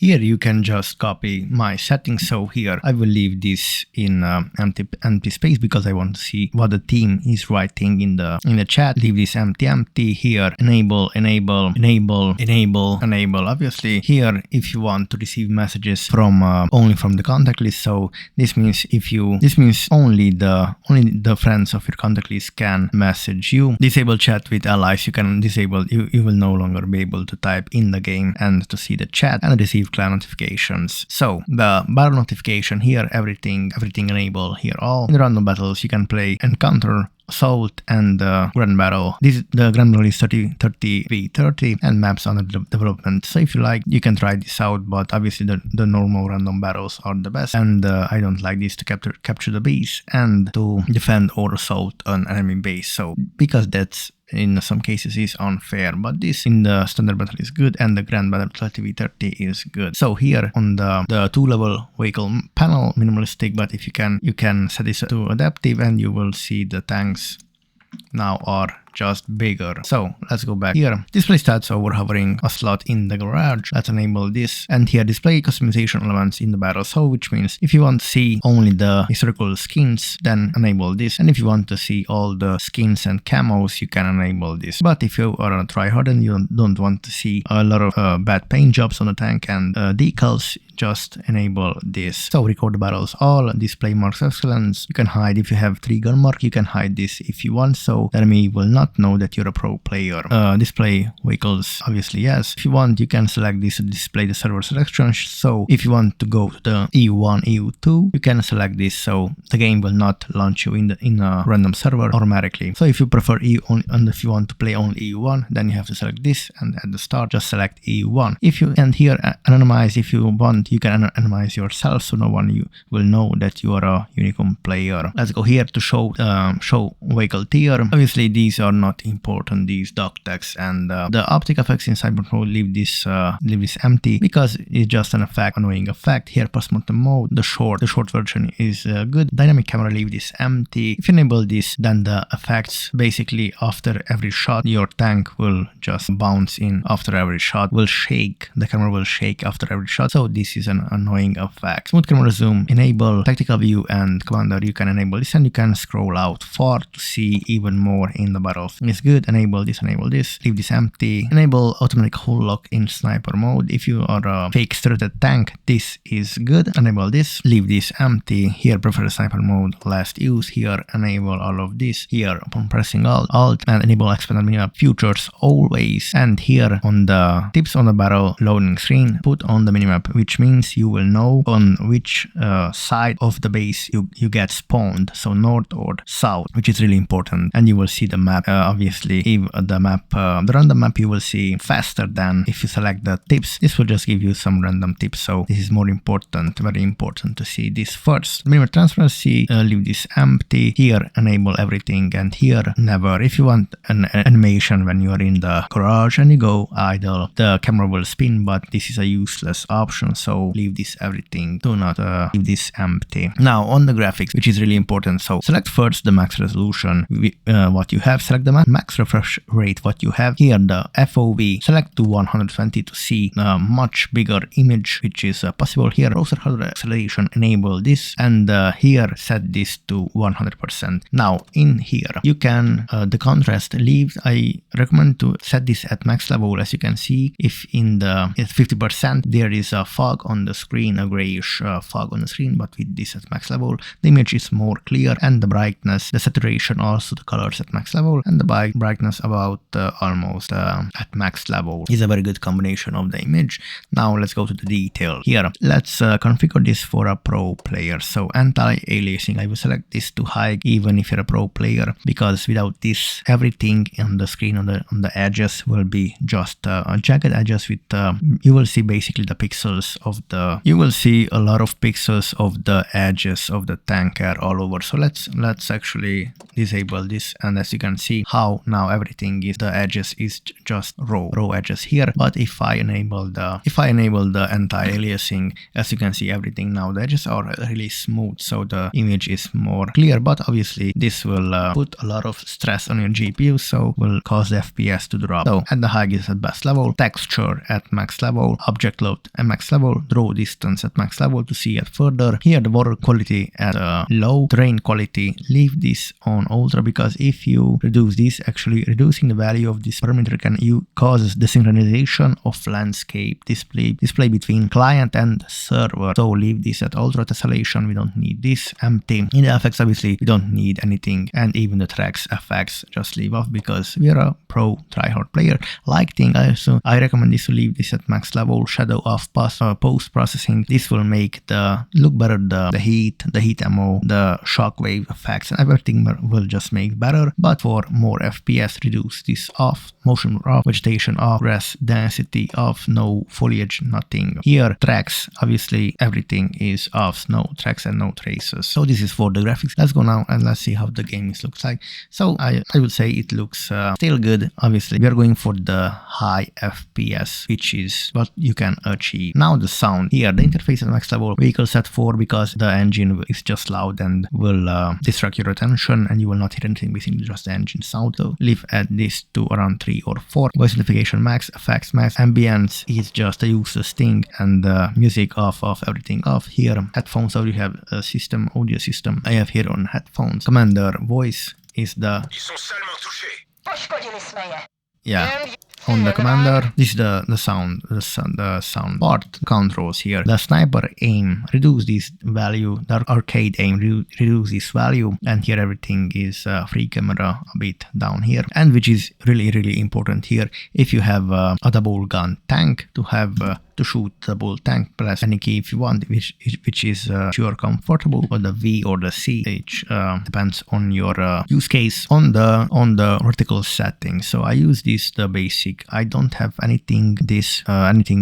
Here you can just copy my settings. So here I will leave this in empty space because I want to see what the team is writing in the chat. Leave this empty. Here enable. Obviously here if you want to receive messages from only from the contact list. So this means only the friends of your contact list can message you. Disable chat with allies. You can disable. You will no longer be able to type in the game and to see the chat and receive clan notifications. So the battle notification here, everything enable here all. In the random battles you can play encounter, assault, and grand battle. The grand battle is 30v30 and maps under development. So if you like, you can try this out, but obviously the normal random battles are the best. And I don't like this to capture the base and to defend or assault an enemy base. So because that's in some cases is unfair, but this in the standard battle is good and the grand battle 30v30 is good. So here on the 2-level vehicle panel, minimalistic, but if you can set this to adaptive and you will see the tanks now are just bigger. So let's go back here. Display stats over hovering a slot in the garage. Let's enable this. And here display customization elements in the battle. So which means if you want to see only the historical skins, then enable this. And if you want to see all the skins and camos, you can enable this. But if you are a tryhard and you don't want to see a lot of bad paint jobs on the tank and decals, just enable this. So record the battles all, display marks of excellence. You can hide if you have 3 gun mark, you can hide this if you want, so the enemy will not know that you're a pro player. Display vehicles, obviously yes. If you want, you can select this to display the server selection. So if you want to go to the EU1, EU2, you can select this, so the game will not launch you in a random server automatically. So if you prefer EU and if you want to play only EU1, then you have to select this, and at the start just select EU1. And here anonymize if you want. You can anonymize yourself, so no one will know that you are a Unicum player. Let's go here to show vehicle tier. Obviously these are not important, these dock text and the optic effects in Cyberpunk. Leave this empty because it's just an annoying effect. Here postmortem mode, the short version is good. Dynamic camera, leave this empty. If you enable this, then the effects basically after every shot your tank will just bounce in after every shot, will shake, the camera will shake after every shot, so this is an annoying effect. Smooth camera zoom, enable. Tactical view and commander, you can enable this and you can scroll out far to see even more in the battle. It's good. Enable this, leave this empty. Enable automatic hull lock in sniper mode. If you are a fake strutted tank, this is good. Enable this, leave this empty. Here prefer sniper mode, last use. Here enable all of this. Here upon pressing alt and enable expanded minimap futures always. And here on the tips on the battle loading screen, put on the minimap, which means you will know on which side of the base you get spawned, so north or south, which is really important. And you will see the map. Obviously if the random map you will see faster than if you select the tips. This will just give you some random tips, so this is more important, very important to see this first. Minimap transparency, leave this empty. Here enable everything, and here never. If you want an animation when you are in the garage and you go idle, the camera will spin, but this is a useless option, so leave this everything. Do not leave this empty. Now on the graphics, which is really important, so select first the max resolution what you have, select the max refresh rate what you have. Here the FOV, select to 120 to see a much bigger image, which is possible. Here browser hardware acceleration, enable this, and here set this to 100%. Now in here you can the contrast, leave. I recommend to set this at max level. As you can see, if in the 50% there is a fog on the screen, a grayish fog on the screen, but with this at max level the image is more clear, and the brightness, the saturation, also the colors at max level, and the brightness about almost at max level is a very good combination of the image. Now let's go to the detail. Here let's configure this for a pro player. So anti-aliasing, I will select this to high even if you're a pro player, because without this everything on the screen on the edges will be just jagged edges with you will see basically the pixels of the, you will see a lot of pixels of the edges of the tanker all over. So let's actually disable this, and as you can see see how now everything is, the edges is just raw edges here. But if I enable the anti-aliasing, as you can see, everything now, the edges are really smooth, so the image is more clear. But obviously this will put a lot of stress on your GPU, so will cause the FPS to drop. So at the height is at best level, texture at max level, object load at max level, draw distance at max level to see it further. Here the water quality at low, terrain quality, leave this on ultra, because if you reduce this, actually reducing the value of this parameter can causes desynchronization of landscape display between client and server. So leave this at ultra tessellation, we don't need this. Empty. In the effects, obviously we don't need anything, and even the tracks effects just leave off because we are a pro tryhard player. Lighting, I recommend this to leave this at max level. Shadow off, post processing. This will make the look better, the heat ammo, the shockwave effects, and everything will just make better. But for more FPS, reduce this off, motion off, vegetation off, grass density off, no foliage, nothing. Here tracks, obviously everything is off, no tracks and no traces. So this is for the graphics. Let's go now and let's see how the game looks like. So I would say it looks still good. Obviously we are going for the high FPS, which is what you can achieve. Now the sound. Here the interface at max level, vehicle set 4, because the engine is just loud and will distract your attention and you will not hear anything, basically just the engine sound. So leave at this to around 3 or 4. Voice notification max, effects max, ambience is just a useless thing, and music off, everything off. Here headphones, so you have a system, audio system. I have here on headphones. Commander voice is the on the commander. This is the sound part. Controls here. The sniper aim, reduce this value. The arcade aim, reduce this value. And here everything is free camera a bit down here. And which is really important here, if you have a double gun tank, to have to shoot the double tank, press any key if you want, which is you are comfortable, or the V or the C, which depends on your use case. On the vertical settings, so I use this the basic. I don't have anything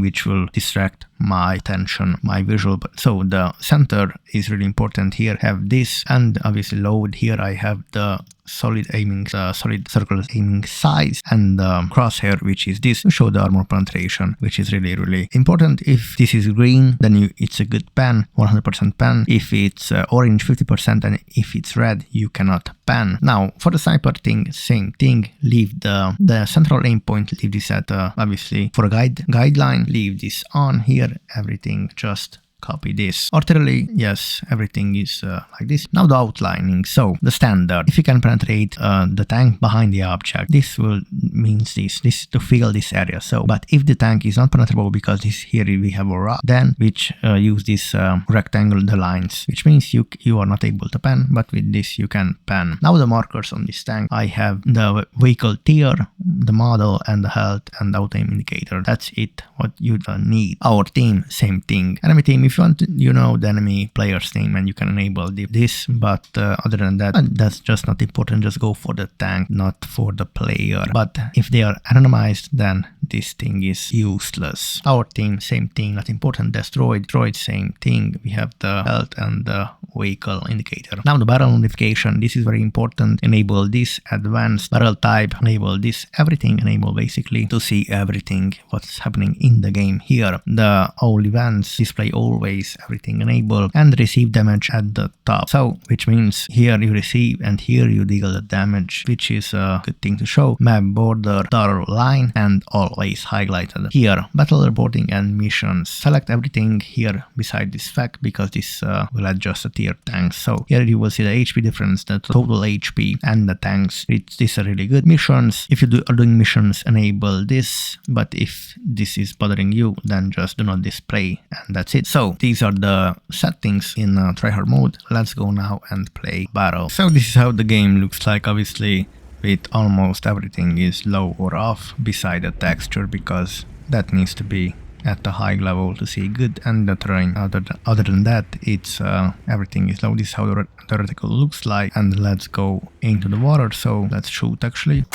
which will distract my attention, my visual. So the center is really important here. Have this, and obviously load. Here I have the solid aiming, solid circle aiming size, and crosshair, which is this to show the armor penetration, which is really important. If this is green, then it's a good pan, 100% pan. If it's orange, 50%, and if it's red, you cannot pan. Now for the sniper thing, same thing. Leave the central aim point, leave this at obviously for a guideline. Leave this on here. Everything just copy this. Artillery, yes, everything is like this. Now the outlining. So the standard, if you can penetrate the tank behind the object, this will means this to fill this area. So but if the tank is not penetrable, because here we have a rock, then which use this rectangle, the lines, which means you are not able to pan, but with this you can pan. Now the markers on this tank, I have the vehicle tier, the model, and the health and the auto aim indicator. That's it, what you need. Our team, same thing. Enemy team, if you want to, you know the enemy player's name, and you can enable this, but other than that, that's just not important. Just go for the tank, not for the player. But if they are randomized, then this thing is useless. Our team, same thing, not important. Destroyed, same thing. We have the health and the vehicle indicator. Now the barrel notification, this is very important. Enable this, advanced barrel type, enable this, everything enable basically to see everything what's happening in the game. Here the all events display always, everything enable, and receive damage at the top. So which means here you receive and here you deal the damage, which is a good thing to show. Map border, thorough line, and always highlighted. Here battle reporting and missions, select everything here beside this fact, because this will adjust the tier tanks. So here you will see the HP difference, the total HP and the tanks. These are really good. Missions, if you are doing missions, enable this, but if this is bothering you, then just do not display, and that's it. So these are the settings in tryhard mode. Let's go now and play battle. So this is how the game looks like, obviously with almost everything is low or off beside the texture, because that needs to be at the high level to see good, and the terrain. Other than that, it's everything is low. This is how the reticle looks like, and let's go into the water. So let's shoot actually.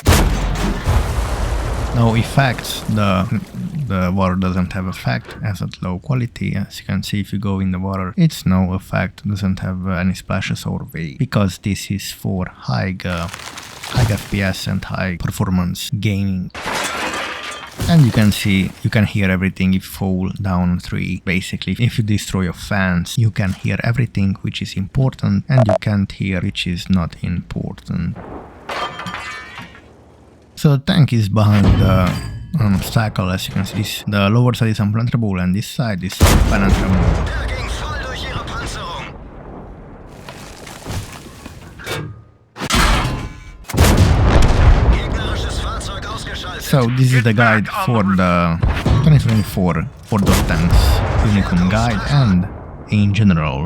No effects, the water doesn't have effect as at low quality. As you can see, if you go in the water, it's no effect, doesn't have any splashes or wave, because this is for high high FPS and high performance gaming. And you can see, you can hear everything if you fall down a tree. Basically, if you destroy your fans, you can hear everything which is important and you can't hear which is not important. So the tank is behind the obstacle, as you can see. The lower side is unpenetrable and this side is penetrable. So this is the guide for the 2024 for those tanks, Unicum guide and in general.